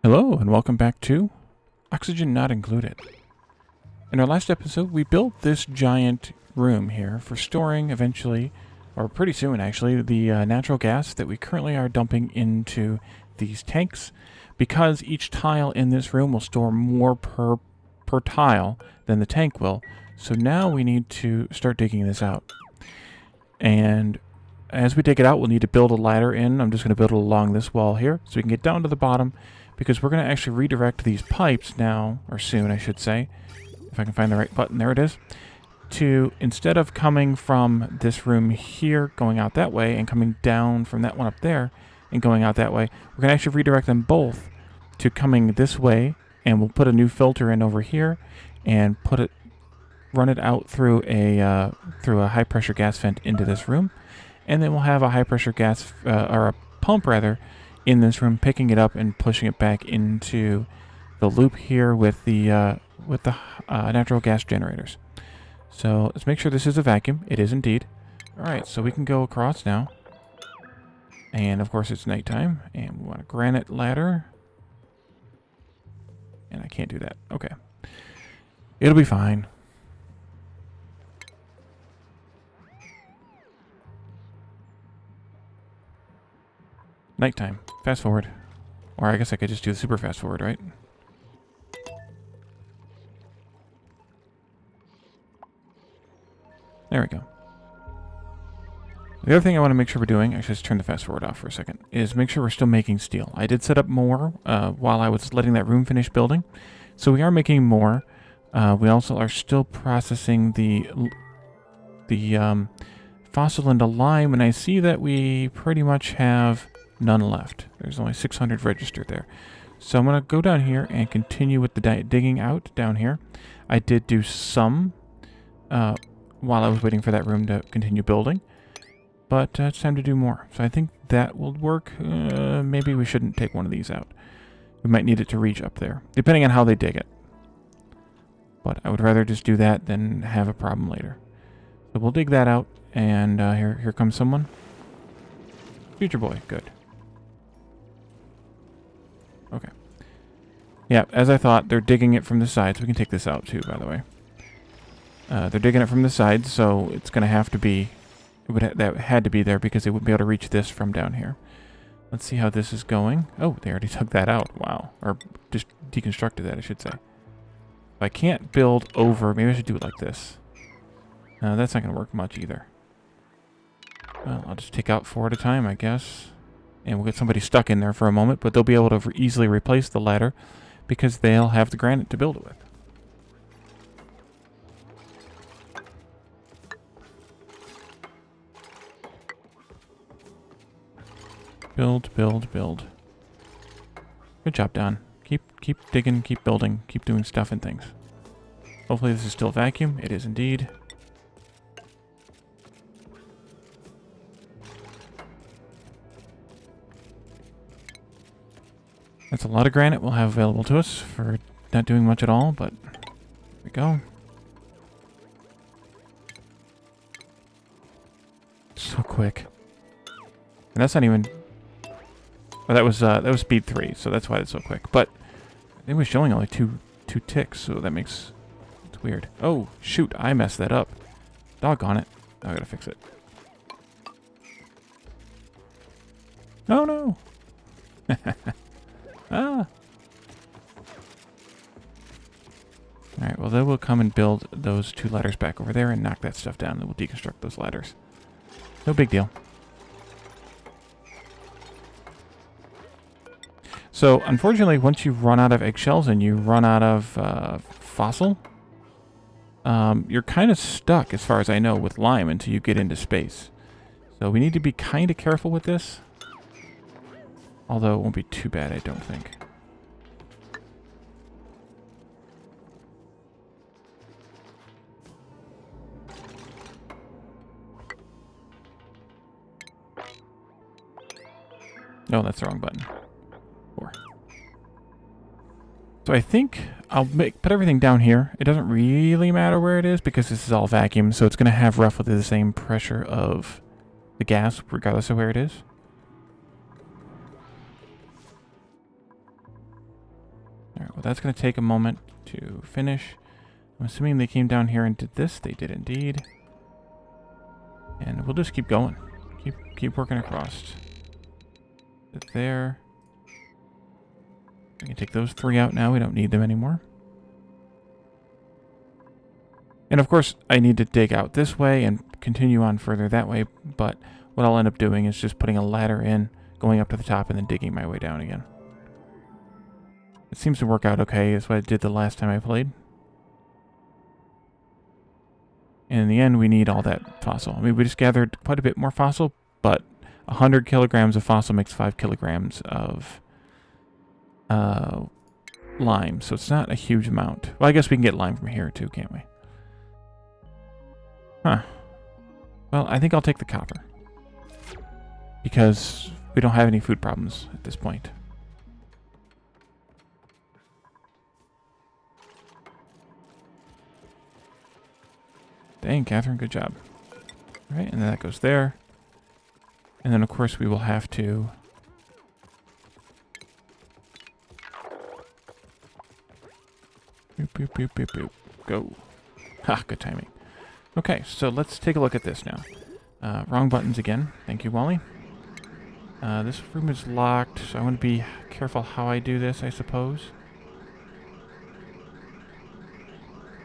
Hello and welcome back to Oxygen Not Included. In our last episode, we built this giant room here for storing eventually, or pretty soon actually, the natural gas that we currently are dumping into these tanks, because each tile in this room will store more per tile than the tank will. So now we need to start digging this out. And as we dig it out, we'll need to build a ladder in. I'm just going to build it along this wall here so we can get down to the bottom, because we're going to actually redirect these pipes now, or soon I should say, if I can find the right button, there it is, to, instead of coming from this room here, going out that way, and coming down from that one up there, and going out that way, we're going to actually redirect them both to coming this way, and we'll put a new filter in over here, and run it out through a high pressure gas vent into this room, and then we'll have a high pressure gas, or a pump rather, in this room, picking it up and pushing it back into the loop here with the natural gas generators. So let's make sure this is a vacuum. It is indeed. Alright, so we can go across now. And of course it's nighttime, and we want a granite ladder. And I can't do that. Okay. It'll be fine. Nighttime. Fast forward. Or I guess I could just do the super fast forward, right? There we go. The other thing I want to make sure we're doing, actually let's turn the fast forward off for a second, is make sure we're still making steel. I did set up more while I was letting that room finish building. So we are making more. We also are still processing the fossil into lime, and I see that we pretty much have none left. There's only 600 registered there. So I'm going to go down here and continue with the digging out down here. I did do some while I was waiting for that room to continue building. But it's time to do more. So I think that will work. Maybe we shouldn't take one of these out. We might need it to reach up there, depending on how they dig it. But I would rather just do that than have a problem later. So we'll dig that out, and here comes someone. Future boy, good. Okay. Yeah, as I thought, they're digging it from the sides. We can take this out too, by the way. They're digging it from the sides, so it's going to have to be... that had to be there because they wouldn't be able to reach this from down here. Let's see how this is going. Oh, they already took that out. Wow. Or just deconstructed that, I should say. If I can't build over... Maybe I should do it like this. No, that's not going to work much either. Well, I'll just take out 4 at a time, I guess. And we'll get somebody stuck in there for a moment, but they'll be able to easily replace the ladder because they'll have the granite to build it with. Build, build, build. Good job, Don. Keep digging, keep building, keep doing stuff and things. Hopefully this is still a vacuum. It is indeed. That's a lot of granite we'll have available to us for not doing much at all, but there we go. So quick. And that's not even... Well, that was speed 3, so that's why it's so quick. But it was showing only two ticks, so that makes... It's weird. Oh, shoot, I messed that up. Doggone it. I gotta fix it. Oh, no! Ah! Alright, well then we'll come and build those 2 ladders back over there and knock that stuff down, and we'll deconstruct those ladders. No big deal. So, unfortunately, once you run out of eggshells and you run out of fossil, you're kind of stuck, as far as I know, with lime until you get into space. So we need to be kind of careful with this. Although it won't be too bad, I don't think. No, that's the wrong button. 4. So I think I'll put everything down here. It doesn't really matter where it is because this is all vacuum, so it's going to have roughly the same pressure of the gas regardless of where it is. Alright, well that's going to take a moment to finish. I'm assuming they came down here and did this. They did indeed. And we'll just keep going. Keep working across. There. We can take those 3 out now. We don't need them anymore. And of course, I need to dig out this way and continue on further that way. But what I'll end up doing is just putting a ladder in, going up to the top, and then digging my way down again. It seems to work out okay. That's what I did the last time I played. And in the end, we need all that fossil. I mean, we just gathered quite a bit more fossil, but 100 kilograms of fossil makes 5 kilograms of lime. So it's not a huge amount. Well, I guess we can get lime from here too, can't we? Huh. Well, I think I'll take the copper. Because we don't have any food problems at this point. Dang, Catherine, good job. Alright, and then that goes there. And then, of course, we will have to... Boop, boop, boop, boop, boop. Go. Ha, good timing. Okay, so let's take a look at this now. Wrong buttons again. Thank you, Wally. This room is locked, so I want to be careful how I do this, I suppose.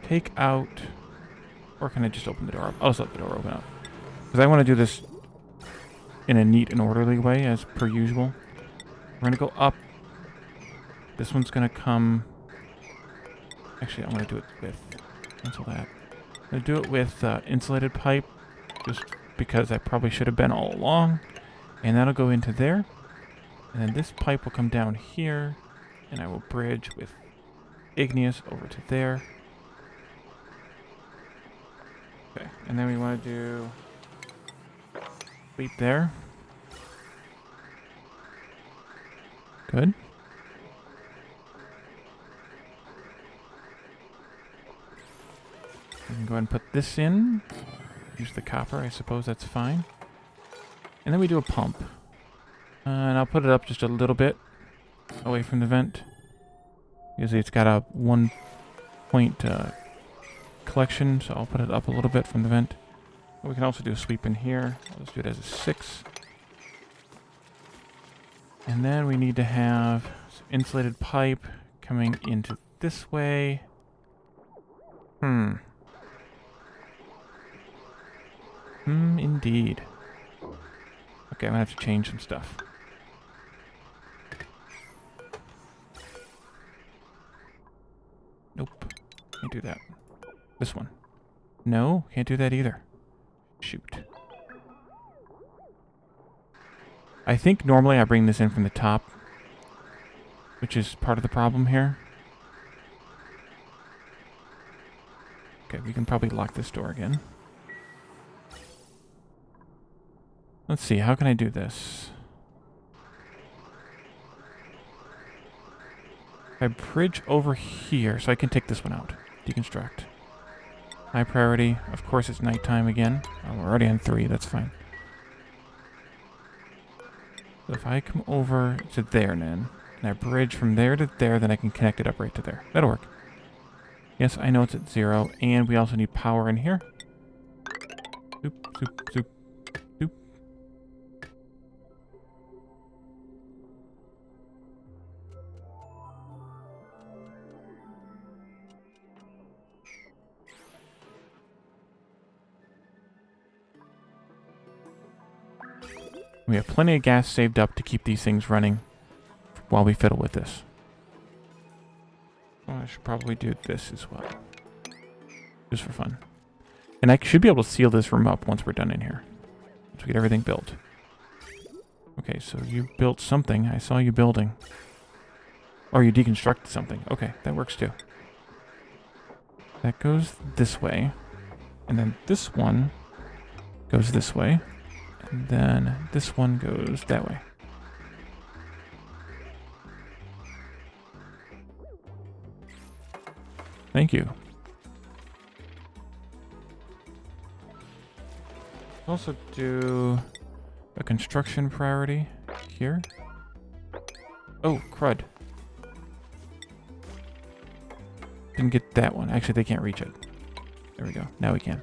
Take out... Or can I just open the door up? I'll just let the door open up. Because I want to do this in a neat and orderly way, as per usual. We're going to go up. This one's going to come... Actually, I'm going to do it with... Cancel that. I'm going to do it with insulated pipe, just because I probably should have been all along. And that'll go into there. And then this pipe will come down here, and I will bridge with igneous over to there. Okay, and then we want to do sweep there. Good. We can go ahead and put this in. Use the copper, I suppose that's fine. And then we do a pump. And I'll put it up just a little bit away from the vent. Usually it's got a 1 point collection, so I'll put it up a little bit from the vent. We can also do a sweep in here. Let's do it as a 6. And then we need to have some insulated pipe coming into this way. Indeed. Okay, I'm gonna have to change some stuff. Nope. Can't do that. This one. No, can't do that either. Shoot. I think normally I bring this in from the top, which is part of the problem here. Okay, we can probably lock this door again. Let's see, how can I do this? I bridge over here, so I can take this one out. Deconstruct. High priority. Of course, it's nighttime again. Oh, we're already on 3. That's fine. So if I come over to there, then, and I bridge from there to there, then I can connect it up right to there. That'll work. Yes, I know it's at 0, and we also need power in here. Zoop, zoop, zoop, zoop. We have plenty of gas saved up to keep these things running while we fiddle with this. Oh, I should probably do this as well. Just for fun. And I should be able to seal this room up once we're done in here. Once we get everything built. Okay, so you built something. I saw you building. Or you deconstructed something. Okay, that works too. That goes this way. And then this one goes this way. And then this one goes that way. Thank you. Also do a construction priority here. Oh, crud. Didn't get that one. Actually, they can't reach it. There we go. Now we can.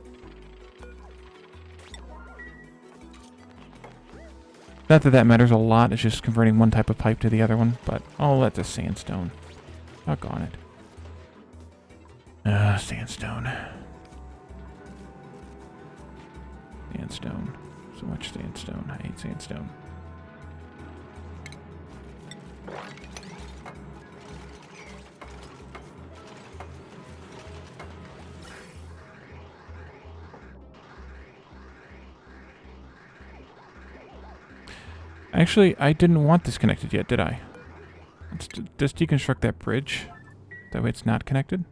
Not that that matters a lot. It's just converting one type of pipe to the other one. But, oh, that's a sandstone. Doggone it. Sandstone. Sandstone. So much sandstone. I hate sandstone. Actually, I didn't want this connected yet, did I? Let's just deconstruct that bridge. That way it's not connected.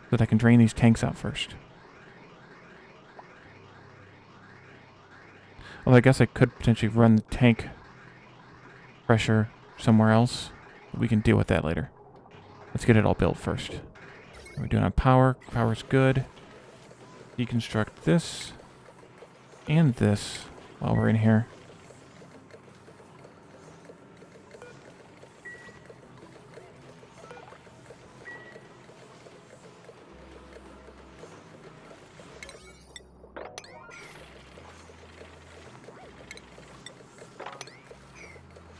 So that I can drain these tanks out first. Well, I guess I could potentially run the tank pressure somewhere else. But we can deal with that later. Let's get it all built first. We're doing on power. Power's good. Deconstruct this. And this while we're in here.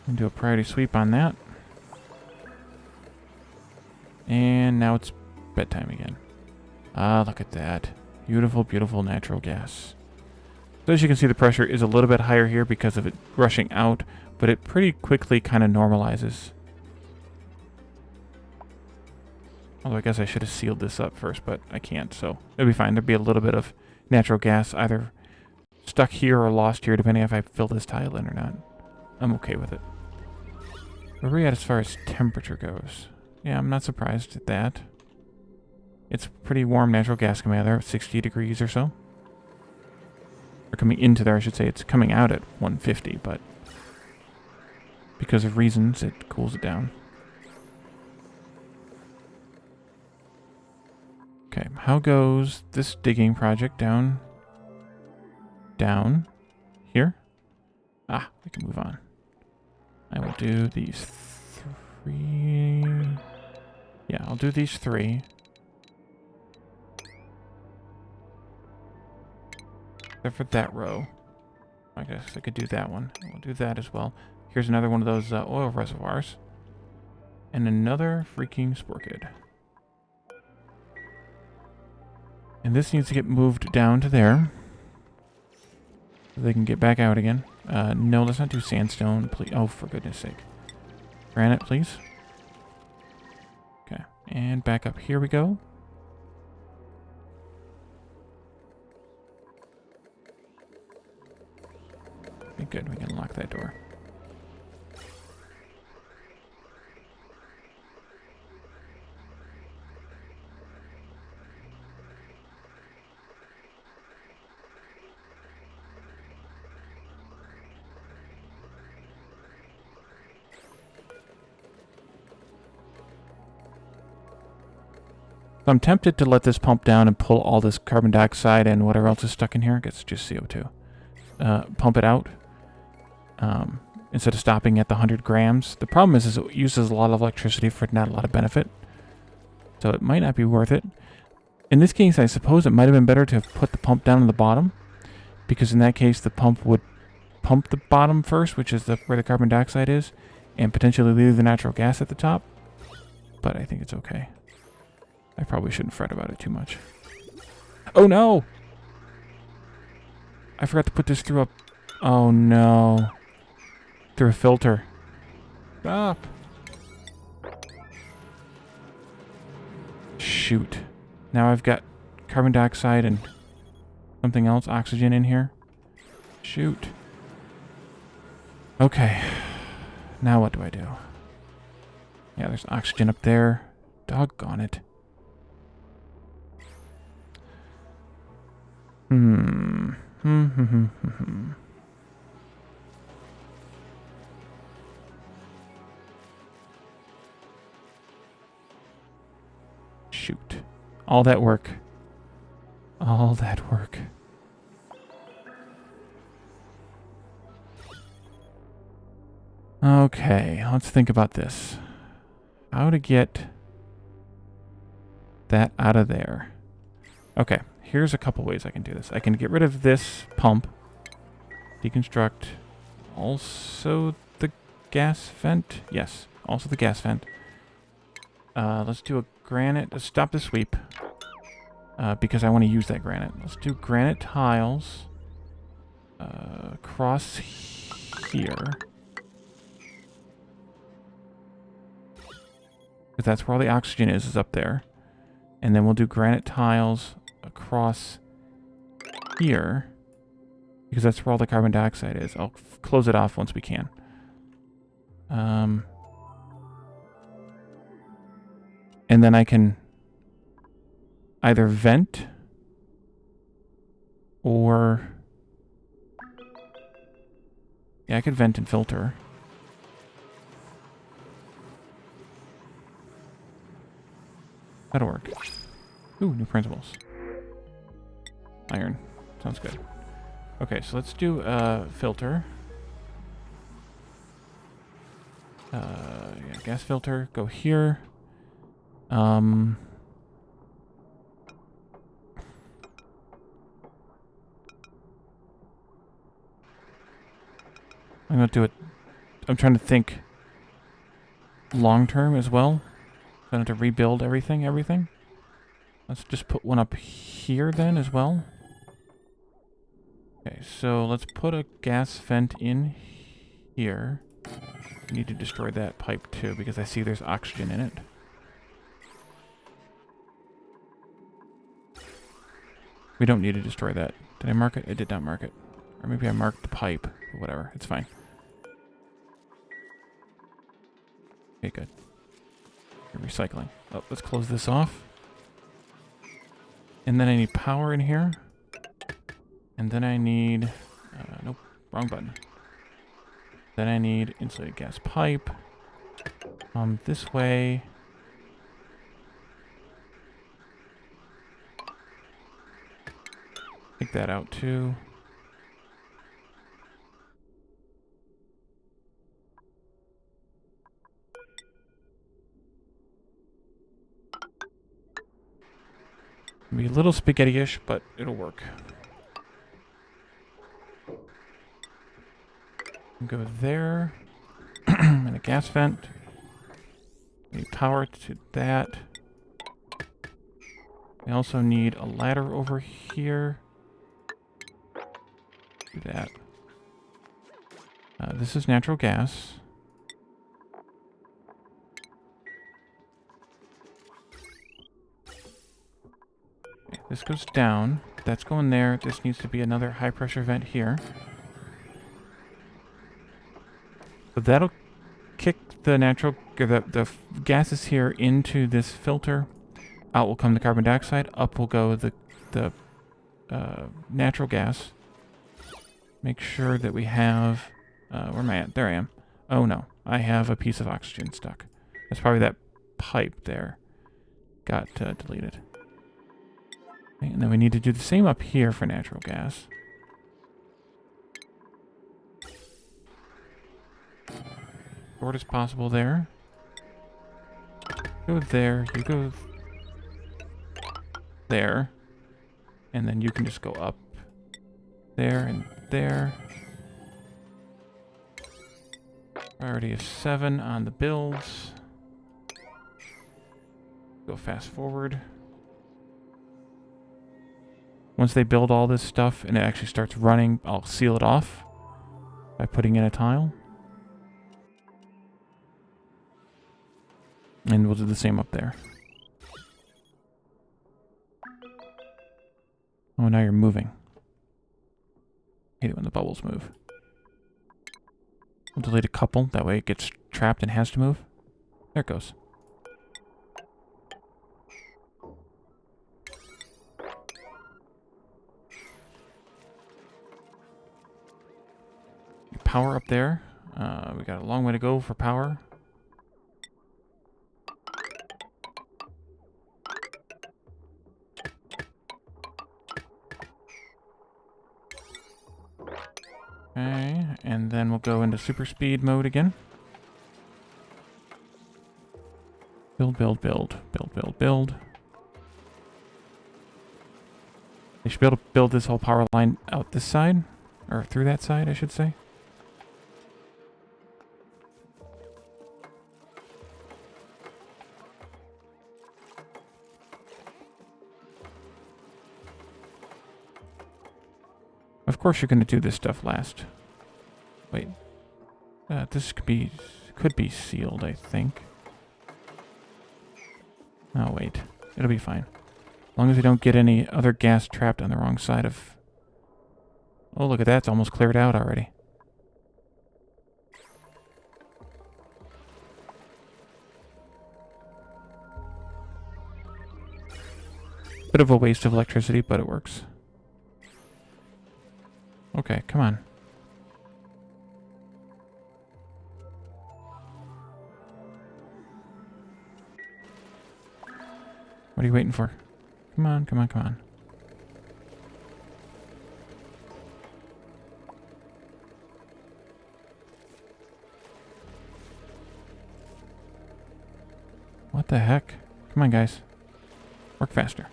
And do a priority sweep on that. And now it's bedtime again. Ah, look at that. Beautiful, beautiful natural gas. So as you can see, the pressure is a little bit higher here because of it rushing out, but it pretty quickly kind of normalizes. Although I guess I should have sealed this up first, but I can't, so it'll be fine. There'll be a little bit of natural gas either stuck here or lost here, depending if I fill this tile in or not. I'm okay with it. Where are we at as far as temperature goes? Yeah, I'm not surprised at that. It's pretty warm natural gas coming out of there, 60 degrees or so. Or coming into there, I should say. It's coming out at 150, but because of reasons, it cools it down. Okay, how goes this digging project down here? Ah, we can move on. I will do these 3. Yeah, I'll do these 3. Except for that row. I guess I could do that one. We'll do that as well. Here's another one of those oil reservoirs. And another freaking spore kid. And this needs to get moved down to there. So they can get back out again. No, let's not do sandstone, please. Oh, for goodness sake. Granite, please. Okay. And back up here we go. Okay, good. We can lock that door. So I'm tempted to let this pump down and pull all this carbon dioxide and whatever else is stuck in here. I guess it's just CO2. Pump it out instead of stopping at the 100 grams. The problem is it uses a lot of electricity for not a lot of benefit. So it might not be worth it. In this case, I suppose it might have been better to have put the pump down on the bottom, because in that case the pump would pump the bottom first, which is where the carbon dioxide is, and potentially leave the natural gas at the top. But I think it's okay. I probably shouldn't fret about it too much. Oh no! I forgot to put this through a... Oh no. Through a filter. Stop. Shoot. Now I've got carbon dioxide and something else, oxygen in here. Shoot. Okay. Now what do I do? Yeah, there's oxygen up there. Doggone it. Shoot. All that work. All that work. Okay, let's think about this. how to get that out of there. Okay, here's a couple ways I can do this. I can get rid of this pump, deconstruct, also the gas vent. Yes, also the gas vent. Let's do a granite. Let's stop the sweep because I want to use that granite. Let's do granite tiles across here. Because that's where all the oxygen is up there. And then we'll do granite tiles across here. Because that's where all the carbon dioxide is. I'll close it off once we can. And then I can either vent or... Yeah, I could vent and filter. That'll work. Ooh, new principles. Iron. Sounds good. Okay, so let's do a filter. Yeah, gas filter. Go here. I'm gonna do it. I'm trying to think long term as well. I don't have to rebuild everything. Let's just put one up here then as well. Okay, so let's put a gas vent in here. We need to destroy that pipe too because I see there's oxygen in it. We don't need to destroy that. Did I mark it? I did not mark it. Or maybe I marked the pipe. Or whatever. It's fine. Okay, good. You're recycling. Oh, let's close this off. And then I need power in here. And then I need... nope, wrong button. Then I need insulated gas pipe. This way. Take that out too. Be a little spaghetti-ish, but it'll work. Go there. And a gas vent. Need power to that. I also need a ladder over here. Do that. This is natural gas. Okay, this goes down. That's going there. This needs to be another high pressure vent here. But that'll kick the natural, the gases here into this filter. Out will come the carbon dioxide. Up will go the natural gas. Make sure that we have... where am I at? There I am. Oh no, I have a piece of oxygen stuck. That's probably that pipe there. Got deleted. Okay, and then we need to do the same up here for natural gas. Short as possible there. Go there, you go there. And then you can just go up there and there. Priority of 7 on the builds. Go fast forward. Once they build all this stuff and it actually starts running, I'll seal it off by putting in a tile. And we'll do the same up there. Oh, now you're moving. I hate it when the bubbles move. We'll delete a couple. That way it gets trapped and has to move. There it goes. Power up there. We got a long way to go for power. Okay, and then we'll go into super speed mode again. Build, build, build. Build, build, build. They should be able to build this whole power line out this side. Or through that side, I should say. Of course you're going to do this stuff last. Wait. This could be sealed, I think. Oh, wait. It'll be fine. As long as we don't get any other gas trapped on the wrong side of... Oh, look at that. It's almost cleared out already. Bit of a waste of electricity, but it works. Okay, come on. What are you waiting for? Come on, come on, come on. What the heck? Come on, guys. Work faster.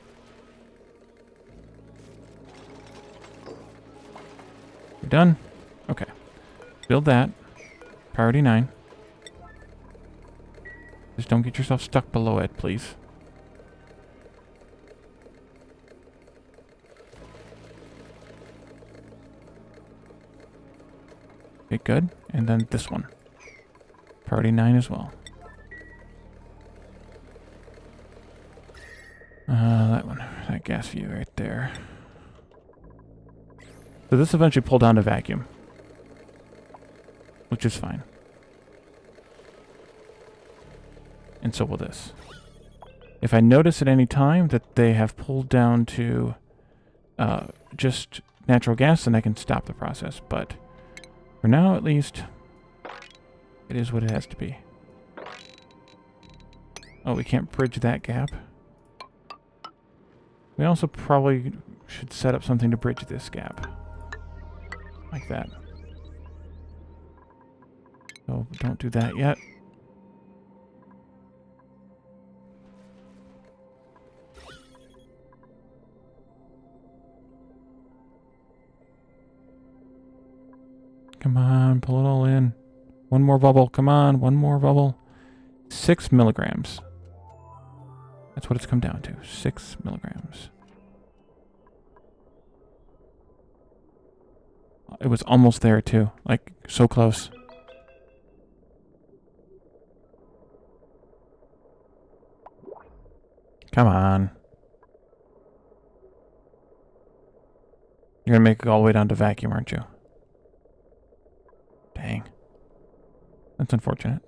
You're done? Okay. Build that. Priority 9. Just don't get yourself stuck below it, please. Okay, good. And then this one. Priority 9 as well. That one. That gas view right there. So this eventually pulled down to vacuum. Which is fine. And so will this. If I notice at any time that they have pulled down to just natural gas, then I can stop the process. But for now, at least, it is what it has to be. Oh, we can't bridge that gap. We also probably should set up something to bridge this gap. Like that. So don't do that yet. Come on, pull it all in. One more bubble, come on, one more bubble. 6 milligrams. That's what it's come down to, 6 milligrams. It was almost there too, like so close. Come on. You're gonna make it all the way down to vacuum, aren't you? Dang. That's unfortunate.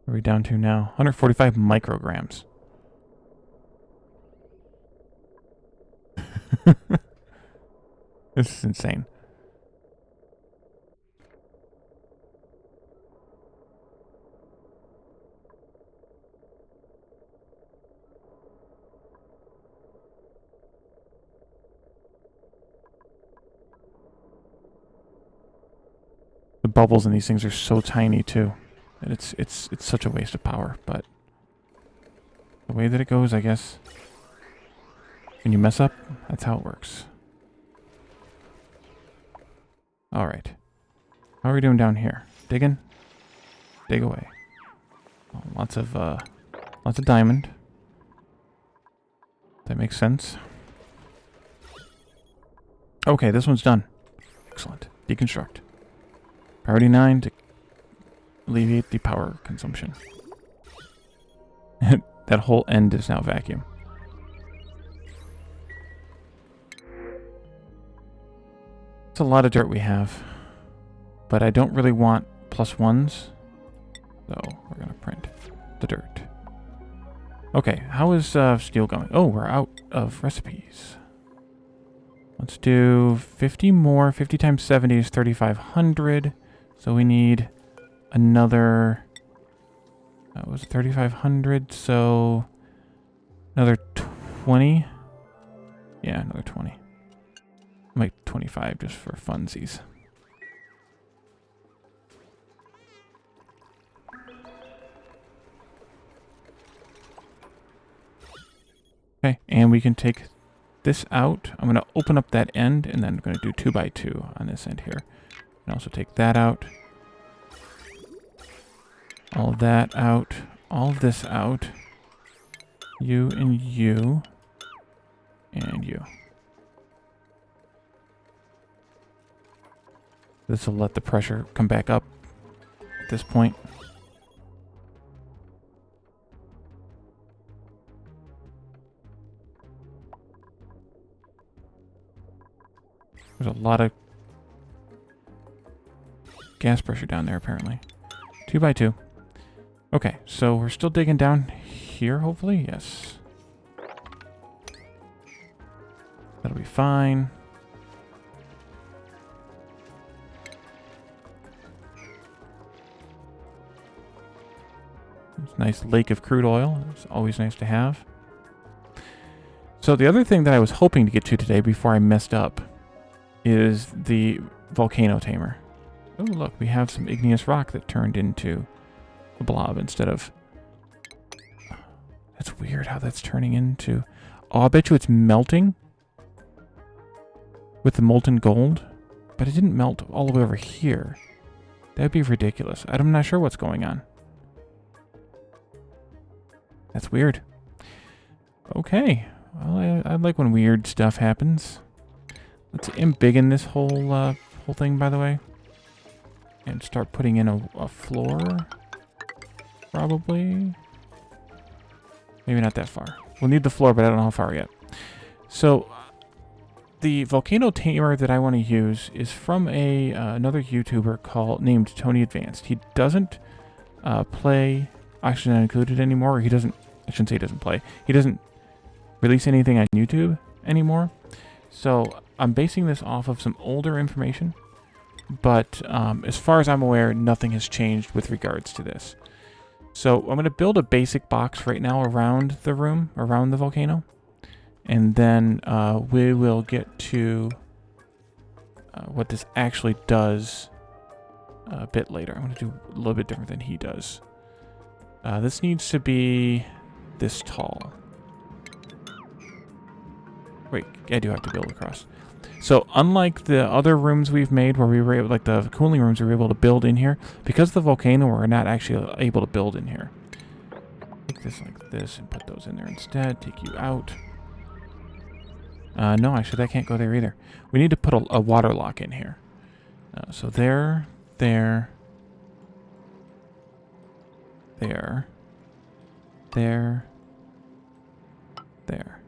What are we down to now? 145 micrograms. This is insane. The bubbles in these things are so tiny too. And it's such a waste of power, but the way that it goes, I guess. When you mess up, that's how it works. Alright. How are we doing down here? Digging? Dig away. Oh, lots of diamond. That makes sense. Okay, this one's done. Excellent. Deconstruct. Priority 9 to alleviate the power consumption. That whole end is now vacuum. It's a lot of dirt we have, but I don't really want +1s, so we're going to print the dirt. Okay, how is steel going? Oh, we're out of recipes. Let's do 50 more. 50 times 70 is 3,500, so we need another... That was 3,500, so another 20. Yeah, another 20. Like 25 just for funsies. And we can take this out. I'm going to open up that end, and then I'm going to do 2 by 2 on this end here. And also take that out. All of that out. All of this out. You and you. And you. This will let the pressure come back up at this point. There's a lot of gas pressure down there, apparently. 2 by 2. Okay, so we're still digging down here, hopefully? Yes. That'll be fine. It's a nice lake of crude oil. It's always nice to have. So the other thing that I was hoping to get to today before I messed up is the Volcano Tamer. Oh, look, we have some igneous rock that turned into a blob instead of... That's weird how that's turning into... Oh, I bet you it's melting with the molten gold, but it didn't melt all the way over here. That'd be ridiculous. I'm not sure what's going on. That's weird. Okay. Well, I like when weird stuff happens. Let's embiggen this whole thing, by the way. And start putting in a floor. Probably. Maybe not that far. We'll need the floor, but I don't know how far yet. So, the Volcano Tamer that I want to use is from another YouTuber named Tony Advanced. He doesn't play Oxygen Not Included anymore. Or he doesn't... I shouldn't say he doesn't play. He doesn't release anything on YouTube anymore. So I'm basing this off of some older information. But as far as I'm aware, nothing has changed with regards to this. So I'm going to build a basic box right now around the room, around the volcano. And then we will get to what this actually does a bit later. I'm going to do a little bit different than he does. This needs to be this tall. Wait, I do have to build across. So unlike the other rooms we've made where we were able, like the cooling rooms, we were able to build in here. Because of the volcano, we're not actually able to build in here. Take this like this and put those in there instead. Take you out. No, actually that can't go there either. We need to put a water lock in here. So there, there, there, there, there.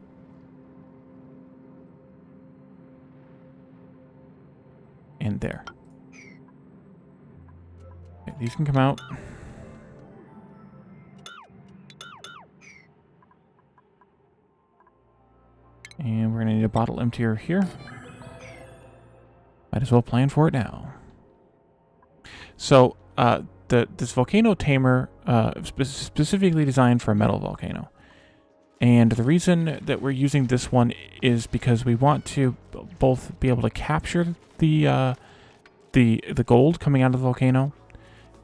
And there. Okay, these can come out. And we're going to need a bottle emptier here. Might as well plan for it now. So, this Volcano Tamer specifically designed for a metal volcano. And the reason that we're using this one is because we want to both be able to capture the gold coming out of the volcano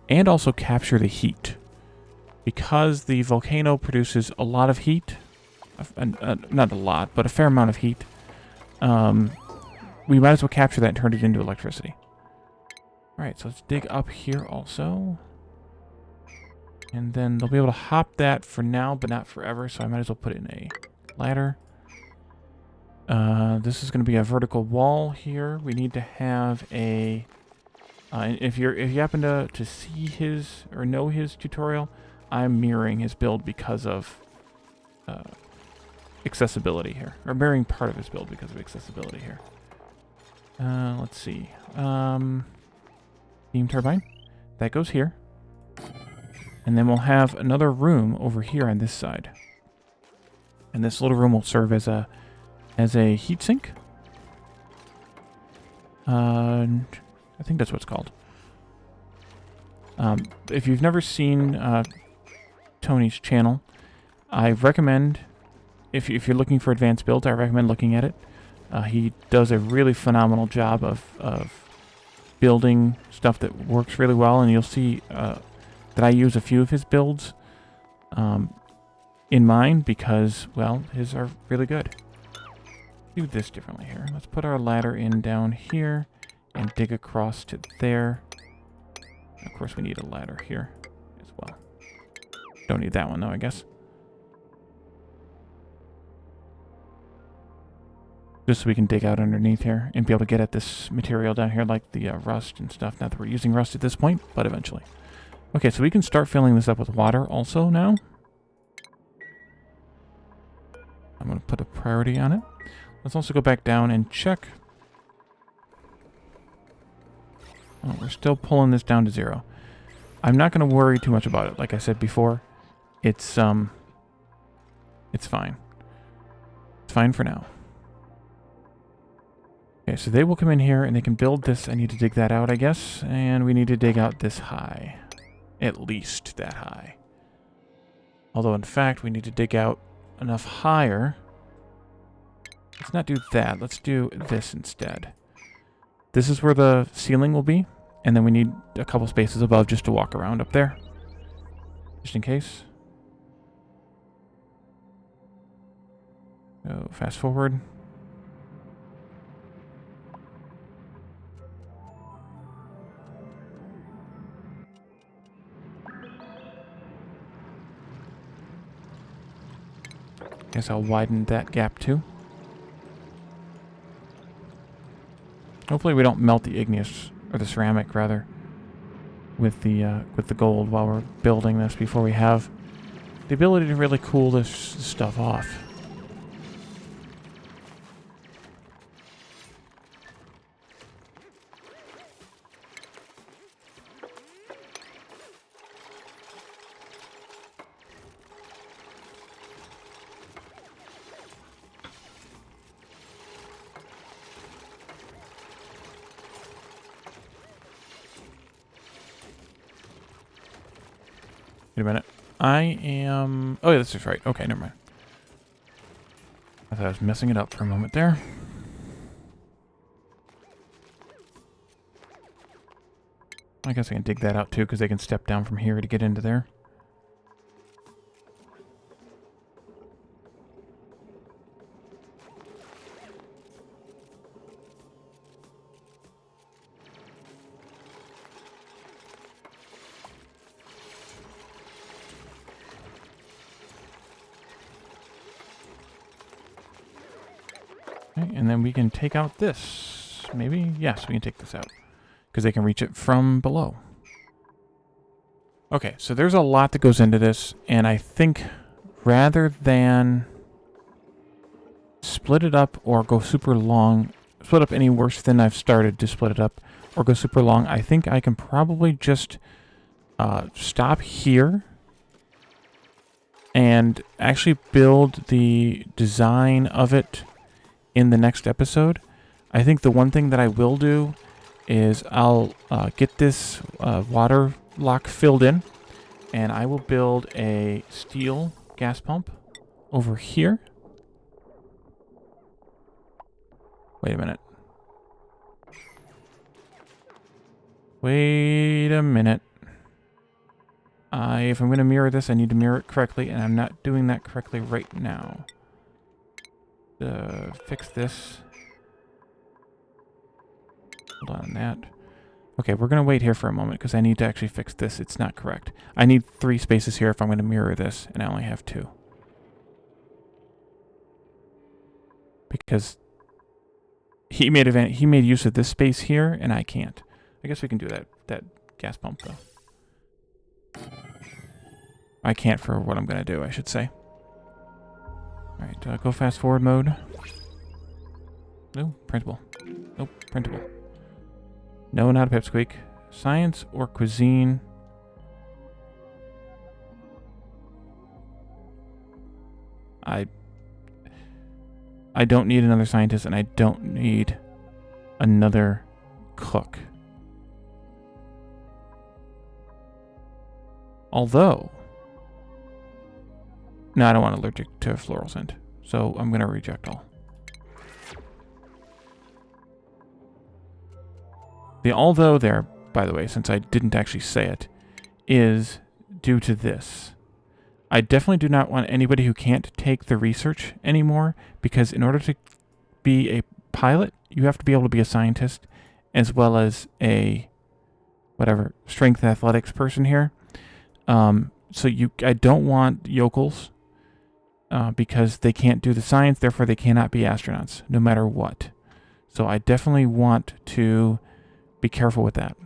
and also capture the heat. Because the volcano produces a lot of heat, not a lot, but a fair amount of heat, we might as well capture that and turn it into electricity. Alright, so let's dig up here also. And then they'll be able to hop that for now, but not forever, so I might as well put it in a ladder. This is going to be a vertical wall here. We need to have a... if you happen to see his, or know his tutorial, I'm mirroring his build because of accessibility here. Or mirroring part of his build because of accessibility here. Let's see. Steam turbine. That goes here. And then we'll have another room over here on this side. And this little room will serve as a heatsink. I think that's what it's called. If you've never seen Tony's channel, I recommend, if you're looking for advanced builds, I recommend looking at it. He does a really phenomenal job of building stuff that works really well, and you'll see that I use a few of his builds. in mind because, well, his are really good. Do this differently here. Let's put our ladder in down here and dig across to there. Of course, we need a ladder here as well. Don't need that one, though, I guess. Just so we can dig out underneath here and be able to get at this material down here, like the rust and stuff. Not that we're using rust at this point, but eventually. Okay, so we can start filling this up with water also now. I'm going to put a priority on it. Let's also go back down and check. Oh, we're still pulling this down to 0. I'm not going to worry too much about it. Like I said before, it's fine. It's fine for now. Okay, so they will come in here and they can build this. I need to dig that out, I guess. And we need to dig out this high. At least that high. Although, in fact, we need to dig out enough higher. Let's not do that. Let's do this instead. This is where the ceiling will be. And then we need a couple spaces above just to walk around up there. Just in case. So, fast forward. Guess I'll widen that gap too. Hopefully we don't melt the igneous, or the ceramic rather, with the gold while we're building this before we have the ability to really cool this stuff off. Wait a minute. I am... Oh, yeah, that's just right. Okay, never mind. I thought I was messing it up for a moment there. I guess I can dig that out too, because they can step down from here to get into there. Okay, and then we can take out this. Maybe? Yes, we can take this out. Because they can reach it from below. Okay, so there's a lot that goes into this, and I think rather than split it up or go super long, split up any worse than I've started to split it up, or go super long, I think I can probably just stop here and actually build the design of it in the next episode. I think the one thing that I will do is I'll get this water lock filled in, and I will build a steel gas pump over here. Wait a minute. Wait a minute. If I'm going to mirror this, I need to mirror it correctly, and I'm not doing that correctly right now. Fix this. Hold on that. Okay, we're going to wait here for a moment because I need to actually fix this. It's not correct. I need 3 spaces here if I'm going to mirror this, and I only have 2. Because he made use of this space here, and I can't. I guess we can do that gas pump, though. I can't for what I'm going to do, I should say. Alright, go fast forward mode. No, printable. Nope, printable. No, not a pipsqueak. Science or cuisine? I don't need another scientist, and I don't need another cook. Although... No, I don't want allergic to floral scent, so I'm going to reject all. The although there, by the way, since I didn't actually say it, is due to this. I definitely do not want anybody who can't take the research anymore, because in order to be a pilot, you have to be able to be a scientist as well as a whatever strength athletics person here. I don't want yokels because they can't do the science, therefore they cannot be astronauts no matter what. So I definitely want to be careful with that.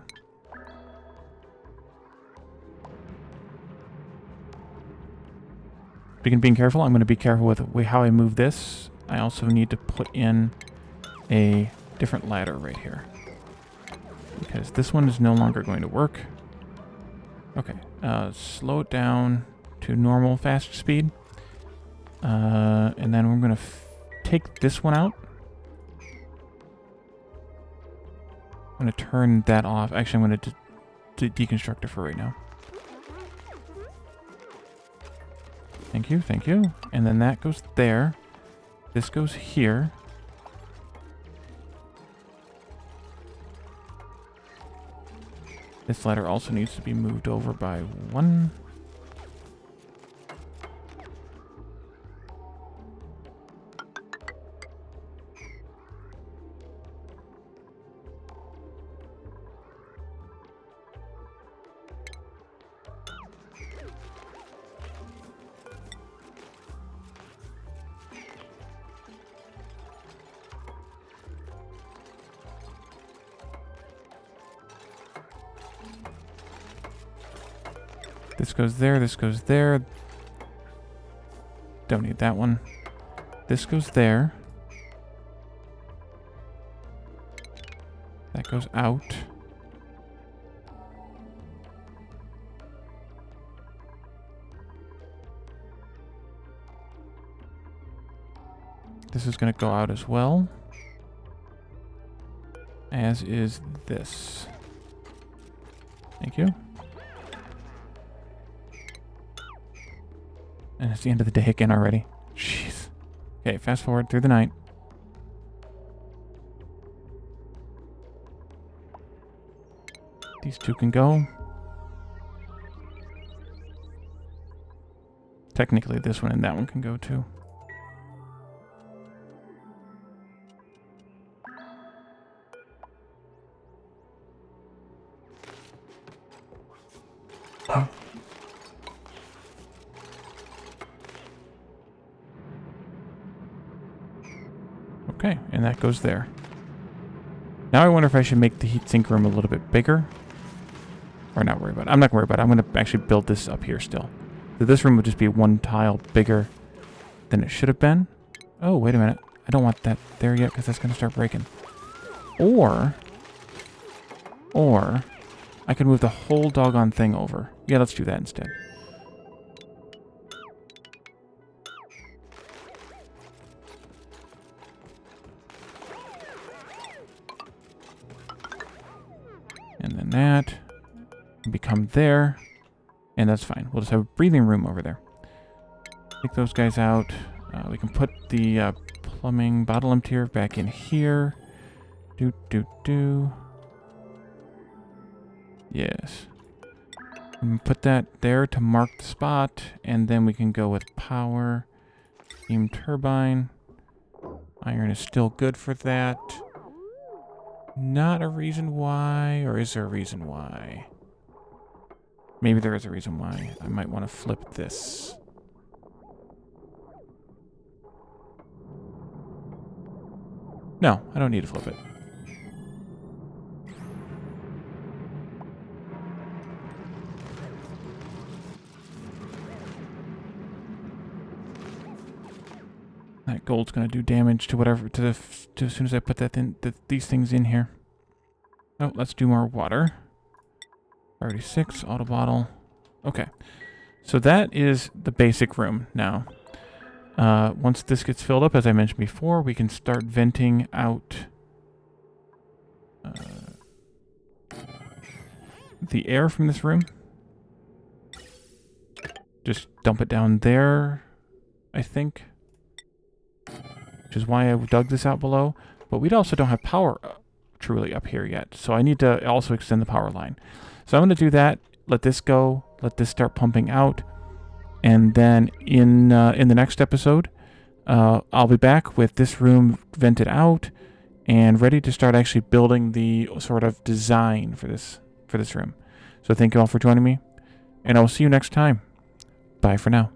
Speaking of being careful, I'm going to be careful with how I move this. I also need to put in a different ladder right here, because this one is no longer going to work. Okay, slow it down to normal fast speed. And then we're going to take this one out. I'm going to turn that off. Actually, I'm going to deconstruct it for right now. Thank you, thank you. And then that goes there. This goes here. This ladder also needs to be moved over by one. This goes there, this goes there. Don't need that one. This goes there. That goes out. This is going to go out as well. As is this. Thank you. And it's the end of the day again already. Jeez. Okay, fast forward through the night. These two can go. Technically, this one and that one can go too. Okay, and that goes there. Now I wonder if I should make the heatsink room a little bit bigger. Or not worry about it. I'm not worried about it. I'm going to actually build this up here still. So this room would just be one tile bigger than it should have been. Oh, wait a minute. I don't want that there yet because that's going to start breaking. Or I could move the whole doggone thing over. Yeah, let's do that instead. And then that can become there. And that's fine. We'll just have a breathing room over there. Take those guys out. We can put the plumbing bottle emptier back in here. Yes. And put that there to mark the spot. And then we can go with power. Steam turbine. Iron is still good for that. Not a reason why, or is there a reason why? Maybe there is a reason why. I might want to flip this. No, I don't need to flip it. That gold's going to do damage to whatever, as soon as I put that in, these things in here. Oh, let's do more water. Priority 6, auto bottle. Okay. So that is the basic room now. Once this gets filled up, as I mentioned before, we can start venting out the air from this room. Just dump it down there, I think. Which is why I dug this out below. But we also don't have power truly up here yet. So I need to also extend the power line. So I'm going to do that. Let this go. Let this start pumping out. And then in the next episode, I'll be back with this room vented out and ready to start actually building the sort of design for this room. So thank you all for joining me, and I will see you next time. Bye for now.